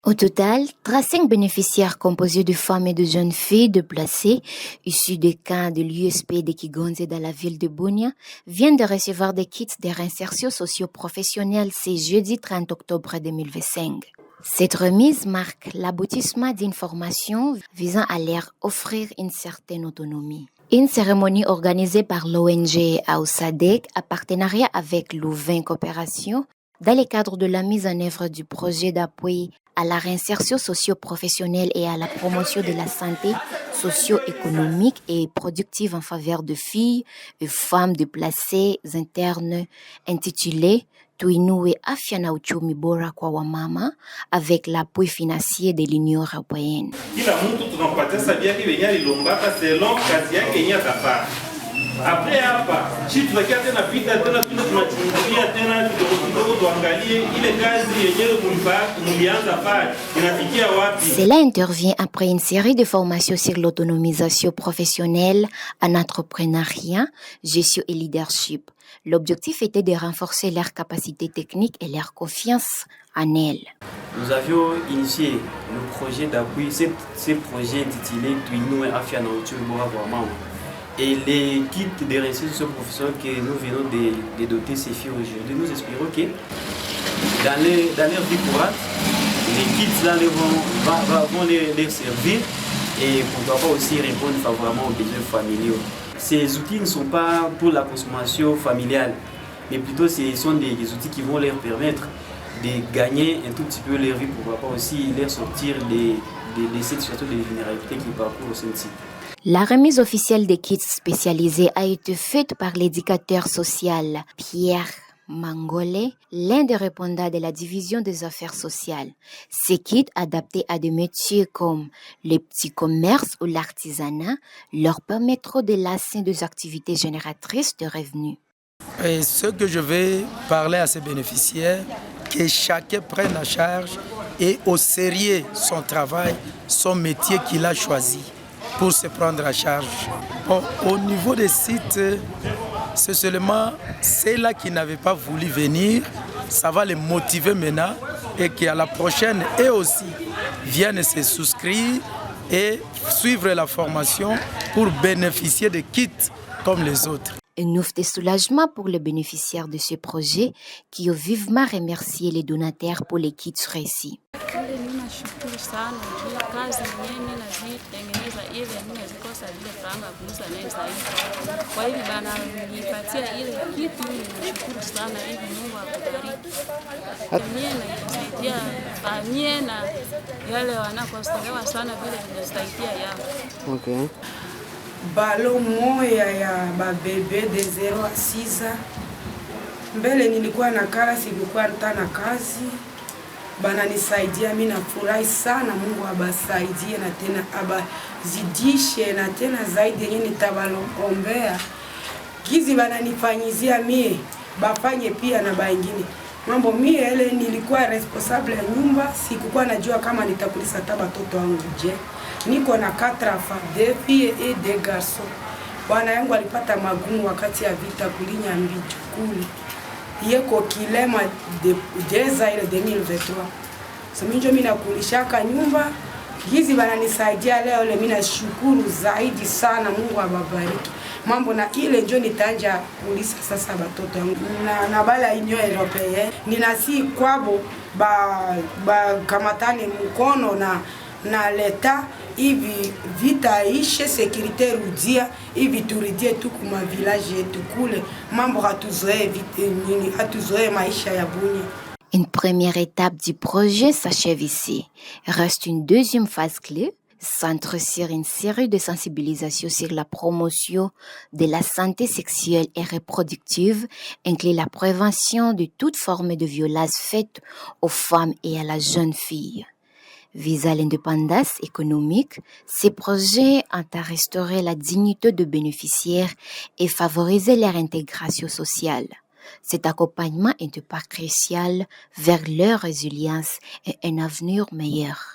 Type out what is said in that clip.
Au total, 35 bénéficiaires composés de femmes et de jeunes filles déplacées, issus des camps de l'USP de Kigonze dans la ville de Bunia, viennent de recevoir des kits de réinsertion socio-professionnelle ce jeudi 30 octobre 2025. Cette remise marque l'aboutissement d'une formation visant à leur offrir une certaine autonomie. Une cérémonie organisée par l'ONG AOSADEC en partenariat avec Louvain Coopération dans le cadre de la mise en œuvre du projet d'appui à la réinsertion socio-professionnelle et à la promotion de la santé socio-économique et productive en faveur de filles et femmes déplacées internes intitulée Tuinue Afya na Uchumi Bora kwa Wamama avec l'appui financier de l'Union européenne. Après hapa sisi tunakia tena pita tena tunachungulia tena kidogo tuangalie ile kazi yenyewe mlianza pale inafikia wapi. Cela intervient après une série de formations sur l'autonomisation professionnelle en entrepreneuriat, gestion et leadership. L'objectif était de renforcer leurs capacités techniques et leur confiance en elles. Nous avions initié le projet d'appui, ce projet intitulé Tuinue Afya na Uchumi Bora kwa Wamama. Et les kits de réinsertion professionnelle que nous venons de doter ces filles aujourd'hui, nous espérons que dans leur vie courante, les kits là vont les servir et pourquoi pas aussi répondre favorablement aux besoins familiaux. Ces outils ne sont pas pour la consommation familiale, mais plutôt ce sont des outils qui vont leur permettre de gagner un tout petit peu leur vie, pourquoi pas aussi leur sortir de cette situation de vulnérabilité qu'ils parcourent au sein de site. La remise officielle des kits spécialisés a été faite par l'éducateur social Pierre Mangolé, l'un des répondants de la division des affaires sociales. Ces kits adaptés à des métiers comme les petits commerces ou l'artisanat leur permettront de lasser des activités génératrices de revenus. Et ce que je vais parler à ces bénéficiaires, que chacun prenne en charge et au sérieux son travail, son métier qu'il a choisi pour se prendre en charge. Bon, au niveau des sites, c'est seulement ceux-là qui n'avaient pas voulu venir, ça va les motiver maintenant et qu'à la prochaine, eux aussi, viennent se souscrire et suivre la formation pour bénéficier de kits comme les autres. Une offre de soulagement pour les bénéficiaires de ce projet qui ont vivement remercié les donataires pour les kits réussis. Nashukuru sana juu kazi yenyewe nazitengeneza ile nimezikosa vile franga kuuza naye zaidi. Kwa hiyo bana nipatia ile kitu, nashukuru sana hivi, Mungu akubariki. Mimi naisaidia familia na yale wanakostolewa sana vile nimesaidia yao. Okay. Balo moya ya babebe de 0 a 6. Mbele nilikuwa na kala, sikuwa na kazi. Bananisaidia, mimi nafurahi sana. Mungu abasaidie na tena abazidishe na tena zaidi yenye nitabalombea. Gizi bananifanyizia mie bafanye pia na baingine. Mambo mie ile nilikuwa responsable ya nyumba, sikukuwa najua kama nitakulisa hata watoto wangu je. Niko na 4 enfants, 2 filles et 2 garçons. Bwana yangu alipata magumu wakati ya vita kulinya mbichukuli. Yeko kilema deza ile 2023. So minjo mimi nakulishaka nyumba. Hizi bananisaidia leo mimi nashukuru zaidi sana, Mungu ababariki. Mambo na ile njo nitanja kulisa sasa watoto wangu. Na bala Union Européenne. Ninasi kwabo ba kamatane mkono na leta hivi vita ishe sécurité rudia hivi turidie tu kuma village yetu kule mambo hatuzoe nini hatuzoe maisha ya Bunia. Une première étape du projet s'achève ici. Reste une deuxième phase clé, centrée sur une série de sensibilisations sur la promotion de la santé sexuelle et reproductive, inclut la prévention de toute forme de violence faite aux femmes et à la jeune fille. Visa l'indépendance économique, ces projets ont à restaurer la dignité des bénéficiaires et favoriser leur intégration sociale. Cet accompagnement est un pas crucial vers leur résilience et un avenir meilleur.